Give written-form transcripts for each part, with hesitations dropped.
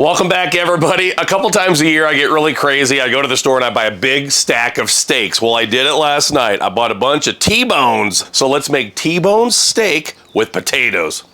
Welcome back, everybody. A couple times a year, I get really crazy. I go to the store and I buy a big stack of steaks. Well, I did it last night. I bought a bunch of T-bones. So let's make T-bone steak with potatoes.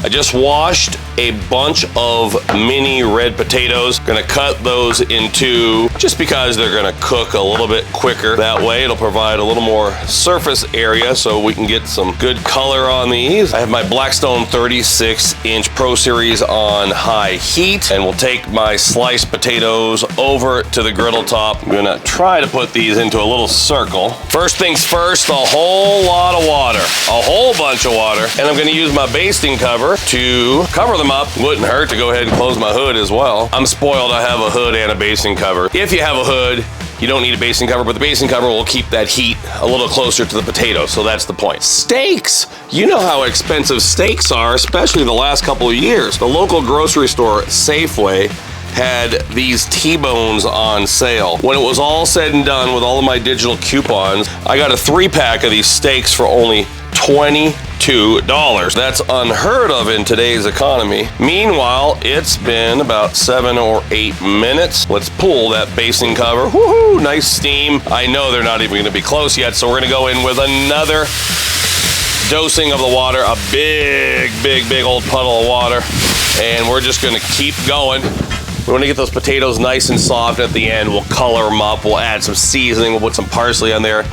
I just washed a bunch of mini red potatoes. Gonna cut those into, just because they're gonna cook a little bit quicker. That way it'll provide a little more surface area so we can get some good color on these. I have my Blackstone 36-inch Pro Series on high heat, and we'll take my sliced potatoes over to the griddle top. I'm gonna try to put these into a little circle. First things first, a whole lot of water, a whole bunch of water, and I'm gonna use my basting cover to cover them up. Wouldn't hurt to go ahead and close my hood as well. I'm spoiled, I have a hood and a basting cover. If you have a hood, you don't need a basting cover, but the basting cover will keep that heat a little closer to the potato, so that's the point. Steaks! You know how expensive steaks are, especially the last couple of years. The local grocery store, Safeway, had these T-bones on sale. When it was all said and done with all of my digital coupons, I got a 3-pack of these steaks for only $22. That's unheard of in today's economy. Meanwhile, it's been about 7 or 8 minutes. Let's pull that basting cover. Woohoo! Nice steam. I know they're not even going to be close yet, so we're going to go in with another dosing of the water, a big old puddle of water, and we're just going to keep going. We want to get those potatoes nice and soft at the end. We'll color them up. We'll add some seasoning. We'll put some parsley on there.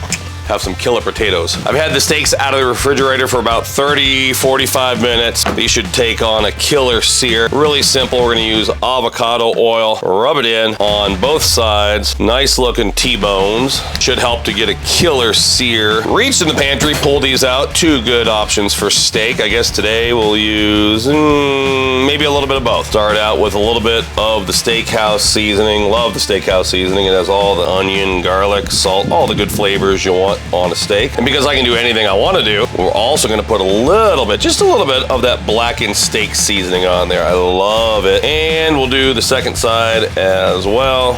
Have some killer potatoes. I've had the steaks out of the refrigerator for about 30-45 minutes. These should take on a killer sear. Really simple. We're gonna use avocado oil, rub it in on both sides. Nice looking T-bones. Should help to get a killer sear. Reached in the pantry, pull these out. 2 good options for steak. I guess today we'll use maybe a little bit of both. Start out with a little bit of the steakhouse seasoning. Love the steakhouse seasoning. It has all the onion, garlic, salt, all the good flavors you want on a steak. And because I can do anything I want to do, we're also going to put a little bit, just a little bit of that blackened steak seasoning on there. I love it. And we'll do the second side as well.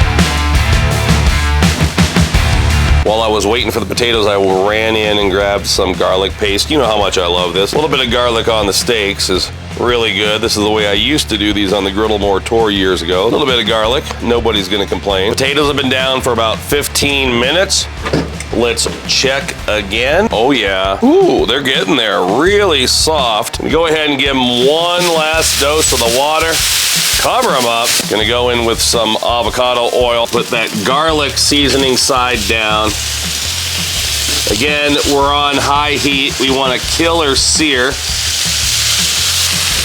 While I was waiting for the potatoes, I ran in and grabbed some garlic paste. You know how much I love this. A little bit of garlic on the steaks is really good. This is the way I used to do these on the Griddle More tour years ago. A little bit of garlic. Nobody's going to complain. Potatoes have been down for about 15 minutes. Let's check again. Oh yeah. Ooh, they're getting there. Really soft. Go ahead and give them one last dose of the water. Cover them up. Gonna go in with some avocado oil. Put that garlic seasoning side down. Again, we're on high heat. We want a killer sear.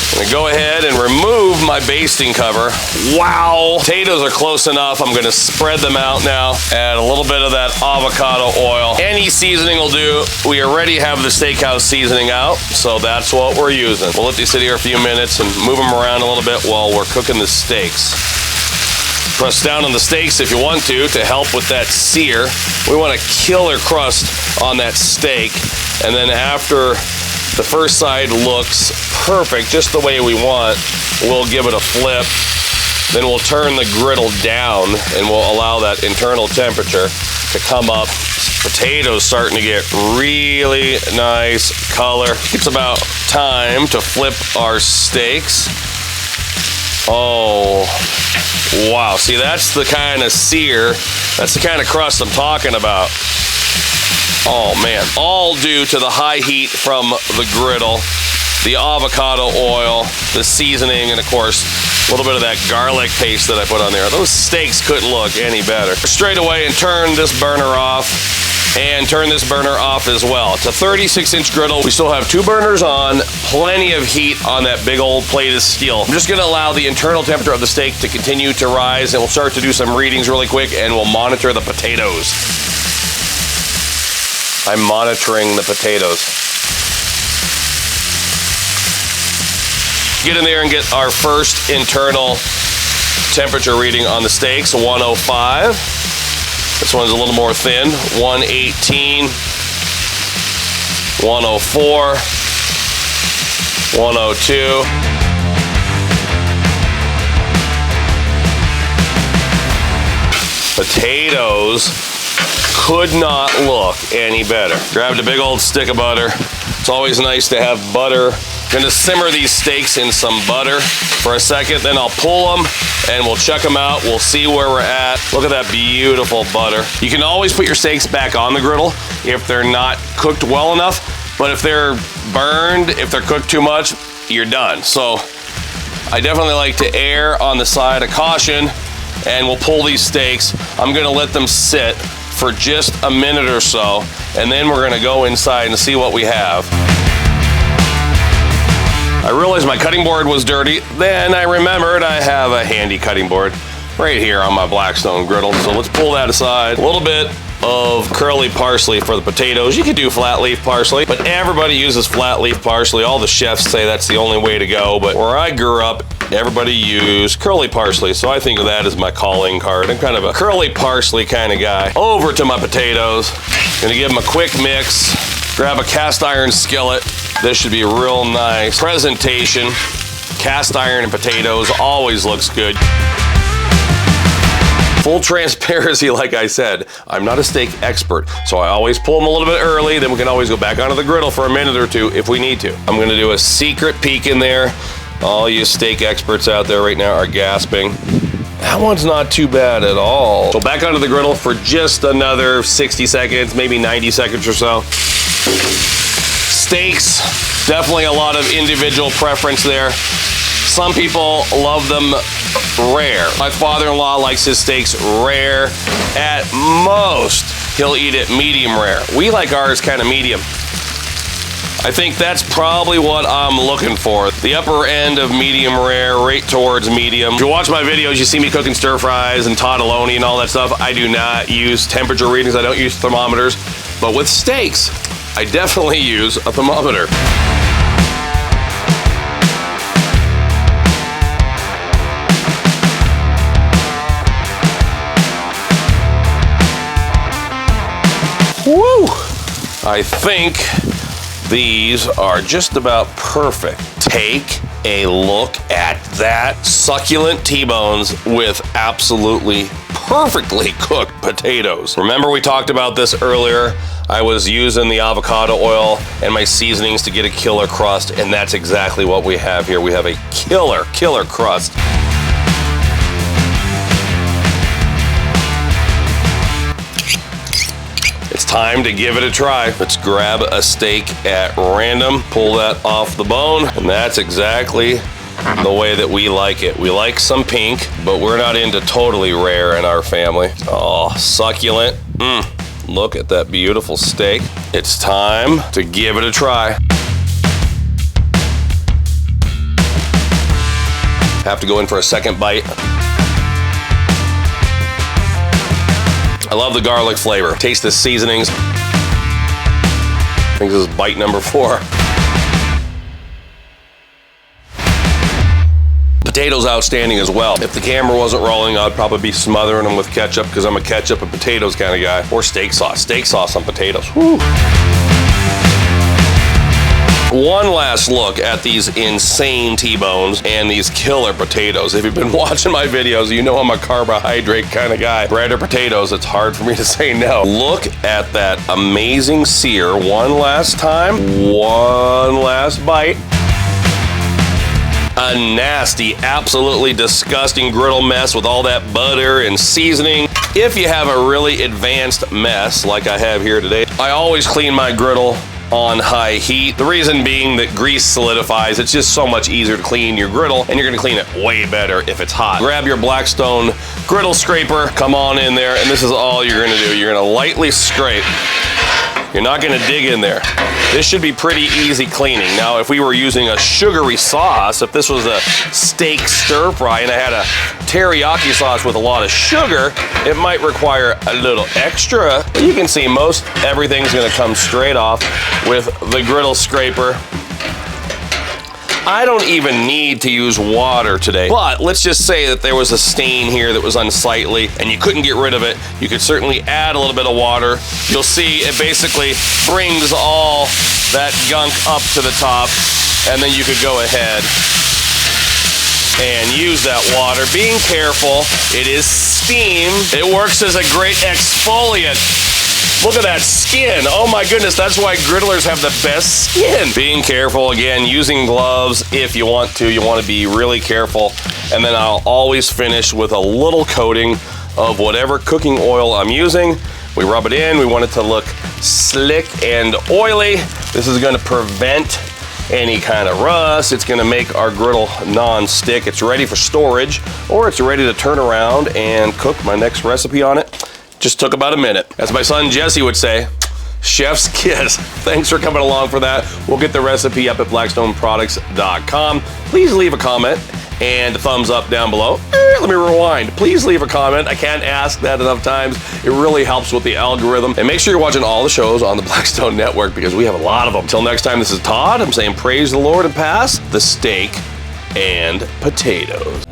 I'm gonna go ahead and remove my basting cover. Wow! Potatoes are close enough. I'm gonna spread them out now. Add a little bit of that avocado oil. Any seasoning will do. We already have the steakhouse seasoning out, so that's what we're using. We'll let these sit here a few minutes and move them around a little bit while we're cooking the steaks. Press down on the steaks if you want to help with that sear. We want a killer crust on that steak, and then after the first side looks perfect, just the way we want, we'll give it a flip. Then we'll turn the griddle down and we'll allow that internal temperature to come up. Potatoes starting to get really nice color. It's about time to flip our steaks. Oh, wow. See, that's the kind of sear, that's the kind of crust I'm talking about. Oh man, all due to the high heat from the griddle, the avocado oil, the seasoning, and of course, a little bit of that garlic paste that I put on there. Those steaks couldn't look any better. Straight away and turn this burner off, and turn this burner off as well. It's a 36-inch griddle. We still have 2 burners on, plenty of heat on that big old plate of steel. I'm just gonna allow the internal temperature of the steak to continue to rise, and we'll start to do some readings really quick, and we'll monitor the potatoes. I'm monitoring the potatoes. Get in there and get our first internal temperature reading on the steaks, 105. This one's a little more thin, 118, 104, 102. Potatoes could not look any better. Grabbed a big old stick of butter. It's always nice to have butter. Gonna simmer these steaks in some butter for a second, then I'll pull them and we'll check them out. We'll see where we're at. Look at that beautiful butter. You can always put your steaks back on the griddle if they're not cooked well enough, but if they're burned, if they're cooked too much, you're done. So I definitely like to err on the side of caution, and we'll pull these steaks. I'm gonna let them sit for just a minute or so, and then we're gonna go inside and see what we have. I realized my cutting board was dirty. Then I remembered I have a handy cutting board right here on my Blackstone Griddle. So let's pull that aside. A little bit of curly parsley for the potatoes. You could do flat leaf parsley, but everybody uses flat leaf parsley. All the chefs say that's the only way to go, but where I grew up, everybody used curly parsley, so I think of that as my calling card. I'm kind of a curly parsley kind of guy. Over to my potatoes. Gonna give them a quick mix. Grab a cast iron skillet. This should be real nice. Presentation, cast iron and potatoes always looks good. Full transparency, like I said, I'm not a steak expert, so I always pull them a little bit early, then we can always go back onto the griddle for a minute or two if we need to. I'm gonna do a secret peek in there. All you steak experts out there right now are gasping. That one's not too bad at all. So back onto the griddle for just another 60 seconds, maybe 90 seconds or so. Steaks, definitely a lot of individual preference there. Some people love them rare. My father-in-law likes his steaks rare. At most, he'll eat it medium rare. We like ours kind of medium. I think that's probably what I'm looking for. The upper end of medium rare, right towards medium. If you watch my videos, you see me cooking stir fries and Todd and all that stuff. I do not use temperature readings. I don't use thermometers. But with steaks, I definitely use a thermometer. Woo! I think these are just about perfect. Take a look at that. Succulent T-bones with absolutely perfectly cooked potatoes. Remember we talked about this earlier? I was using the avocado oil and my seasonings to get a killer crust, and that's exactly what we have here. We have a killer crust. It's time to give it a try. Let's grab a steak at random, pull that off the bone, and that's exactly the way that we like it. We like some pink, but we're not into totally rare in our family. Oh, succulent. Look at that beautiful steak. It's time to give it a try. Have to go in for a second bite. I love the garlic flavor. Taste the seasonings. I think this is bite number 4. Potatoes outstanding as well. If the camera wasn't rolling, I'd probably be smothering them with ketchup because I'm a ketchup and potatoes kind of guy. Or steak sauce. Steak sauce on potatoes. Woo. One last look at these insane T-bones and these killer potatoes. If you've been watching my videos, you know I'm a carbohydrate kind of guy. Bread or potatoes, it's hard for me to say no. Look at that amazing sear. One last time. One last bite. A nasty, absolutely disgusting griddle mess with all that butter and seasoning. If you have a really advanced mess like I have here today, I always clean my griddle on high heat. The reason being that grease solidifies. It's just so much easier to clean your griddle, and you're gonna clean it way better if it's hot. Grab your Blackstone griddle scraper, come on in there, and this is all you're gonna do. You're gonna lightly scrape. You're not gonna dig in there. This should be pretty easy cleaning. Now, if we were using a sugary sauce, if this was a steak stir fry and I had a teriyaki sauce with a lot of sugar, it might require a little extra. You can see most everything's gonna come straight off with the griddle scraper. I don't even need to use water today, but let's just say that there was a stain here that was unsightly and you couldn't get rid of it. You could certainly add a little bit of water. You'll see it basically brings all that gunk up to the top, and then you could go ahead and use that water. Being careful, it is steam. It works as a great exfoliant. Look at that skin. Oh my goodness, that's why griddlers have the best skin. Being careful, again, using gloves if you want to. You want to be really careful. And then I'll always finish with a little coating of whatever cooking oil I'm using. We rub it in. We want it to look slick and oily. This is going to prevent any kind of rust. It's going to make our griddle non-stick. It's ready for storage, or it's ready to turn around and cook my next recipe on it. Just took about a minute. As my son Jesse would say, chef's kiss. Thanks for coming along for that. We'll get the recipe up at blackstoneproducts.com. Please leave a comment and a thumbs up down below. Let me rewind. Please leave a comment. I can't ask that enough times. It really helps with the algorithm. And make sure you're watching all the shows on the Blackstone Network because we have a lot of them. Until next time, this is Todd. I'm saying praise the Lord and pass the steak and potatoes.